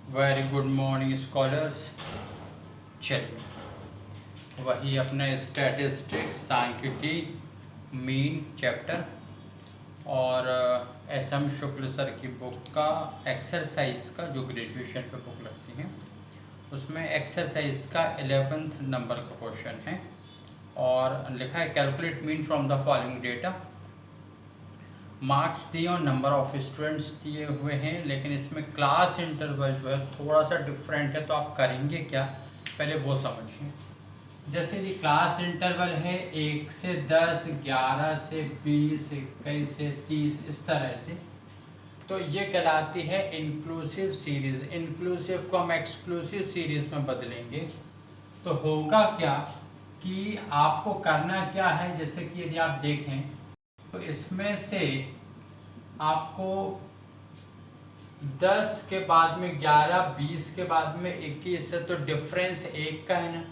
Very good morning scholars. चलिए, वही अपना स्टैटिस्टिक्स सांख्यिकी मीन चैप्टर और एस एम शुक्ल सर की बुक का एक्सरसाइज का जो ग्रेजुएशन पे बुक लगती है उसमें एक्सरसाइज का 11th नंबर का क्वेश्चन है और लिखा है calculate mean from the following data. Marks दिए और नंबर ऑफ स्टूडेंट्स दिए हुए हैं, लेकिन इसमें क्लास इंटरवल जो है थोड़ा सा डिफरेंट है, तो आप करेंगे क्या पहले वो समझिए। जैसे कि क्लास इंटरवल है 1 से 10, 11 से 20, 21 से 30, इस तरह से, तो ये कहलाती है इंक्लूसिव सीरीज़। इंक्लूसिव को हम एक्सक्लूसिव सीरीज़ में बदलेंगे तो होगा क्या कि आपको करना क्या है, जैसे कि यदि आप देखें तो इसमें से आपको 10 के बाद में 11, 20 के बाद में 21 है, तो डिफरेंस 1 का है ना।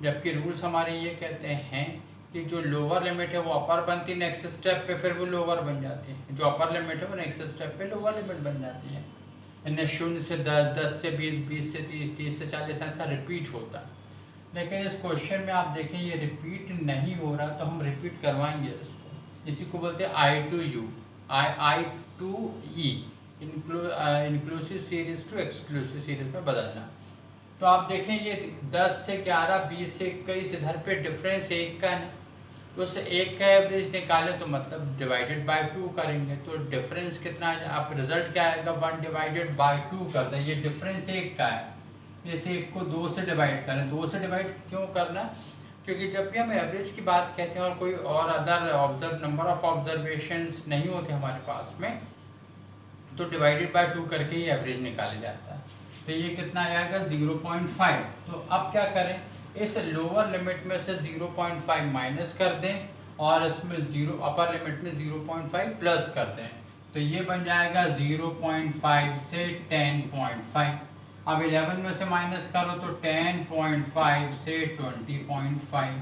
जबकि रूल्स हमारे ये कहते हैं कि जो लोअर लिमिट है वो अपर बनती है, नेक्स्ट स्टेप पे फिर वो लोअर बन जाती है। जो अपर लिमिट है वो नेक्स्ट स्टेप पे लोअर लिमिट बन जाती है। इन्हें 0 से 10, 10 से 20, 20 से 30, 30 से 40 ऐसा रिपीट होता है। लेकिन इस क्वेश्चन में आप देखें ये रिपीट नहीं हो रहा, तो हम रिपीट करवाएंगे इसको। इसी को बोलते हैं I to U, I to E, inclusive series to exclusive series में बदलना। तो आप देखें ये 10 से 11, 20 से 21, इधर पे डिफरेंस 1 का है, तो उससे 1 का एवरेज निकालें तो मतलब डिवाइडेड बाय 2 करेंगे, तो डिफरेंस कितना है, आप रिजल्ट क्या आएगा 1 डिवाइडेड बाय 2 कर दें। ये डिफरेंस 1 का है, जैसे 1 को 2 से डिवाइड करें। 2 से डिवाइड क्यों करना, क्योंकि जब भी हम एवरेज की बात कहते हैं और कोई और अदर नंबर ऑफ ऑब्जर्वेशंस नहीं होते हमारे पास में, तो डिवाइडेड बाय 2 करके ही एवरेज निकाला जाता है। तो ये कितना आएगा 0.5। तो अब क्या करें, इस लोअर लिमिट में से 0.5 माइनस कर दें और इसमें अपर लिमिट में 0.5 प्लस कर दें, तो ये बन जाएगा 0.5 से 10.5। अब 11 में से माइनस करो तो 10.5 से 20.5,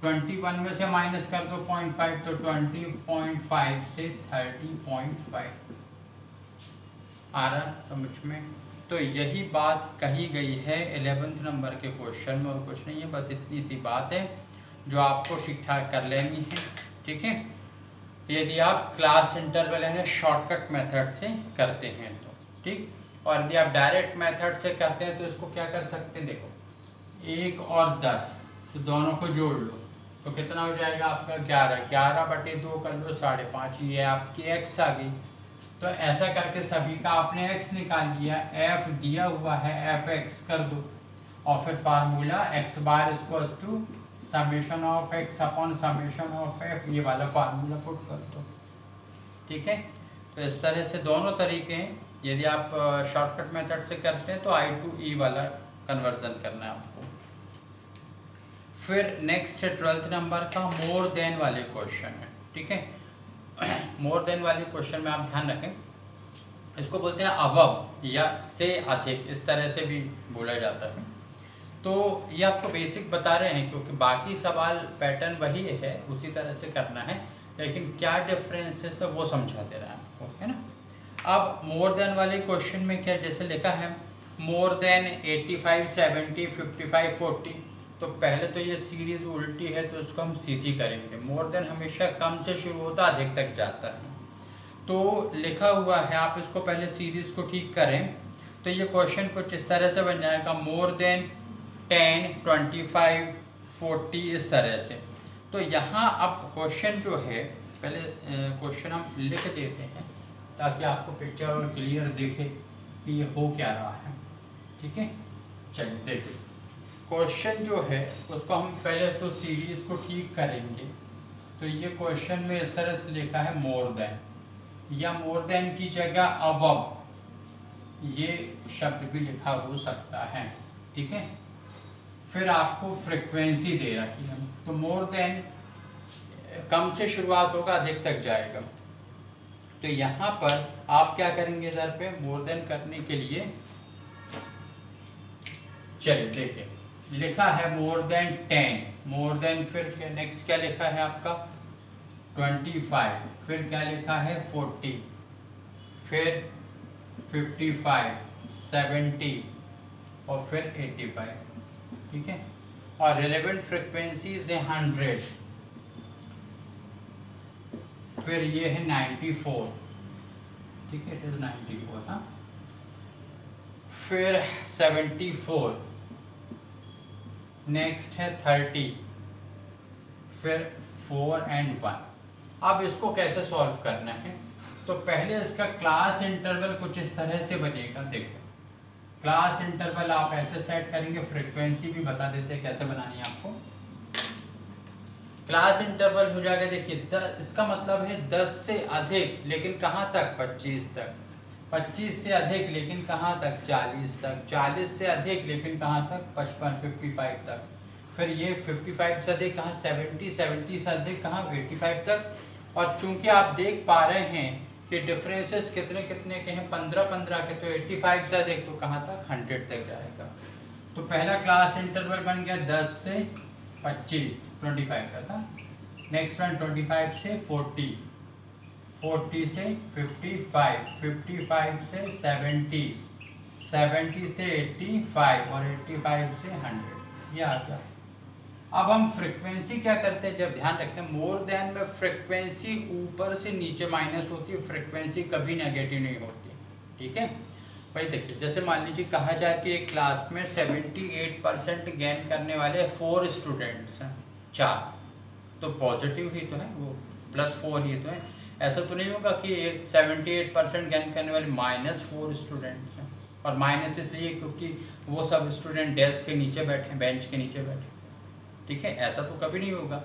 21 में से माइनस कर दो 0.5 तो 20.5 से 30.5। आ रहा समझ में। तो यही बात कही गई है 11th नंबर के क्वेश्चन में, और कुछ नहीं है, बस इतनी सी बात है जो आपको ठीक ठाक कर लेनी है। ठीक है, यदि आप क्लास इंटरवल है शॉर्टकट मेथड से करते हैं तो ठीक, और यदि आप डायरेक्ट मेथड से करते हैं तो इसको क्या कर सकते हैं, देखो 1 और 10 तो दोनों को जोड़ लो तो कितना हो जाएगा आपका 11, 11/2 कर लो 5.5, ये आपकी x आ गई। तो ऐसा करके सभी का आपने x निकाल लिया, f दिया हुआ है f(x) कर दो, और फिर formula x bar equals to summation of x upon summation of f, ये वाला फार्मूला पुट कर दो। ठीक है, तो इस तरह से दोनों तरीके हैं। यदि आप शॉर्टकट मेथड से करते हैं तो I to E वाला कन्वर्जन करना है आपको। फिर नेक्स्ट 12th नंबर का मोर देन वाले क्वेश्चन है। ठीक है, मोर देन वाले क्वेश्चन में आप ध्यान रखें, इसको बोलते हैं अबव या से अधिक, इस तरह से भी बोला जाता है। तो ये आपको बेसिक बता रहे हैं क्योंकि बाकी सवाल पैटर्न वही है, उसी तरह से करना है, लेकिन क्या डिफरेंस है सब वो समझा दे रहा है आपको, है ना। अब मोर देन वाले क्वेश्चन में क्या जैसे लिखा है मोर देन 85, 70, 55, 40, तो पहले तो ये सीरीज़ उल्टी है तो इसको हम सीधी करेंगे। मोर देन हमेशा कम से शुरू होता अधिक तक जाता है, तो लिखा हुआ है आप इसको पहले सीरीज़ को ठीक करें तो ये क्वेश्चन कुछ इस तरह से बन जाएगा मोर देन 10, 25, 40, इस तरह से। तो यहाँ अब क्वेश्चन जो है पहले क्वेश्चन हम लिख देते हैं ताकि आपको पिक्चर और क्लियर दिखे कि ये हो क्या रहा है। ठीक है, चलिए देखिए क्वेश्चन जो है उसको हम पहले तो सीरीज़ को ठीक करेंगे। तो ये क्वेश्चन में इस तरह से लिखा है मोर देन, या मोर देन की जगह अबव ये शब्द भी लिखा हो सकता है। ठीक है, फिर आपको फ्रीक्वेंसी दे रखी है, तो मोर देन कम से शुरुआत होगा अधिक तक जाएगा। तो यहाँ पर आप क्या करेंगे, इधर पे मोर देन करने के लिए चलिए देखिए लिखा है मोर देन 10, मोर देन फिर नेक्स्ट क्या लिखा है आपका 25, फिर क्या लिखा है 40, फिर 55, 70 और फिर 85, ठीक है। और रिलेवेंट फ्रिक्वेंसीज है 100, फिर ये है 94, ठीक है, इट इज 94, हाँ। फिर 74, नेक्स्ट है 30, फिर 4 and 1। अब इसको कैसे सॉल्व करना है, तो पहले इसका क्लास इंटरवल कुछ इस तरह से बनेगा। देखो क्लास इंटरवल आप ऐसे सेट करेंगे, फ्रीक्वेंसी भी बता देते हैं कैसे बनानी है आपको। क्लास इंटरवल हो जाएगा, देखिए इसका मतलब है 10 से अधिक लेकिन कहाँ तक, 25 तक, 25 से अधिक लेकिन कहाँ तक, 40 तक, 40 से अधिक लेकिन कहाँ तक, 55 55 तक, फिर ये 55 से अधिक कहाँ, 70 70 से अधिक कहाँ, 85 तक। और चूंकि आप देख पा रहे हैं कि डिफरेंसेस कितने कितने के हैं, 15 15 के, तो 85 से अधिक तो कहाँ तक, 100 तक जाएगा। तो पहला क्लास इंटरवल बन गया 10 से 25 25 तक, नेक्स्ट वन 25 से 40, 40 से 55, 55 से 70, 70 से 85 और 85 से 100, ये आ गया। अब हम फ्रिक्वेंसी क्या करते हैं, जब ध्यान रखते हैं मोर देन में फ्रिक्वेंसी ऊपर से नीचे माइनस होती है, फ्रिक्वेंसी कभी नेगेटिव नहीं होती, ठीक है भाई। देखिए जैसे मान लीजिए कहा जाए कि एक क्लास में 78% गेन करने वाले 4 स्टूडेंट्स हैं, 4, तो पॉजिटिव ही तो है वो, +4 ही तो है। ऐसा तो नहीं होगा कि 78% गेन करने वाले -4 स्टूडेंट्स हैं, और माइनस इसलिए क्योंकि वो सब स्टूडेंट डेस्क के नीचे बैठे, बेंच के नीचे बैठे, ठीक है, ऐसा तो कभी नहीं होगा।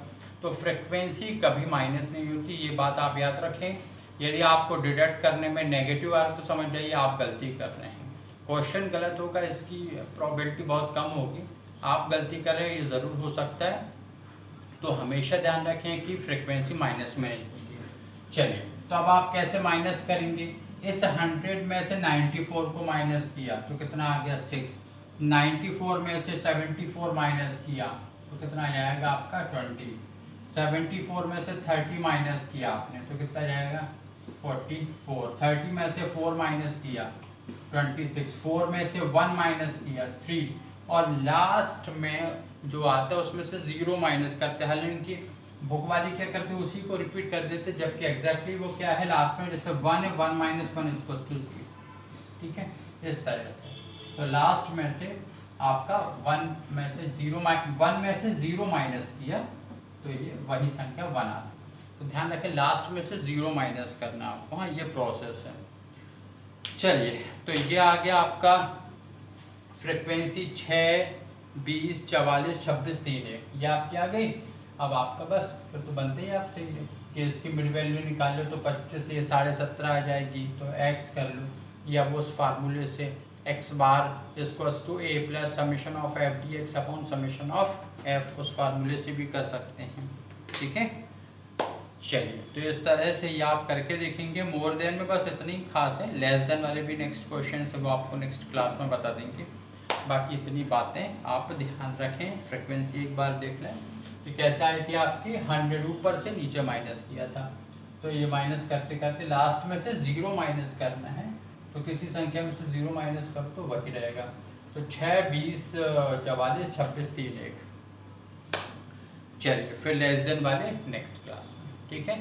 तो फ्रिक्वेंसी कभी माइनस नहीं होती, ये बात आप याद रखें। यदि आपको डिडक्ट करने में नेगेटिव आ रहा तो समझ जाइए आप गलती कर रहे हैं, क्वेश्चन गलत होगा, इसकी प्रोबेबिलिटी बहुत कम होगी, आप गलती कर रहे हैं, ये ज़रूर हो सकता है। तो हमेशा ध्यान रखें कि फ्रिक्वेंसी माइनस में नहीं होती। चलिए तो अब आप कैसे माइनस करेंगे, इस 100 में से 94 को माइनस किया तो कितना आ गया, 6, 94 में से 74 माइनस किया तो कितना आ जाएगा आपका, 20, 74 में से 30 माइनस किया आपने तो कितना जाएगा, 44, 30 में से 4 माइनस किया 26, 4 में से 1 माइनस किया 3, और लास्ट में जो आता है उसमें से 0 माइनस करते हैं। हालांकि बुक वाली क्या करते हैं, उसी को रिपीट कर देते, जबकि एग्जैक्टली वो क्या है लास्ट में, जैसे 1 है, 1 - 1 = 0, ठीक है, इस तरह से। तो लास्ट में से आपका 1 में से 0 माइनस किया तो ये वही संख्या 1 आता। तो ध्यान रखें लास्ट में से 0 माइनस करना आपको, हाँ ये प्रोसेस है। चलिए तो ये आ गया आपका फ्रिक्वेंसी 6, 20, 44, 26, 3, 1, ये आपकी आ गई। अब आपका बस फिर तो बनते ही आपसे कि इसकी मिड वैल्यू निकाल लो तो 25 ये 17.5 आ जाएगी, तो x कर लो, या वो उस फार्मूले से x bar = a + summation of f dx upon summation of f, उस फार्मूले से भी कर सकते हैं, ठीक है। चलिए तो इस तरह से ये आप करके देखेंगे। मोर देन में बस इतनी खास है, लेस देन वाले भी नेक्स्ट क्वेश्चन है वो आपको नेक्स्ट क्लास में बता देंगे। बाकी इतनी बातें आप ध्यान रखें। फ्रिक्वेंसी एक बार देख लें कि कैसे आई थी आपकी, 100 ऊपर से नीचे माइनस किया था, तो ये माइनस करते करते लास्ट में से 0 माइनस करना है, तो किसी संख्या में से 0 माइनस करो तो वही रहेगा। तो 6, 20, 44, 26, 3, 1। चलिए फिर लेस देन वाले नेक्स्ट क्लास में, ठीक है।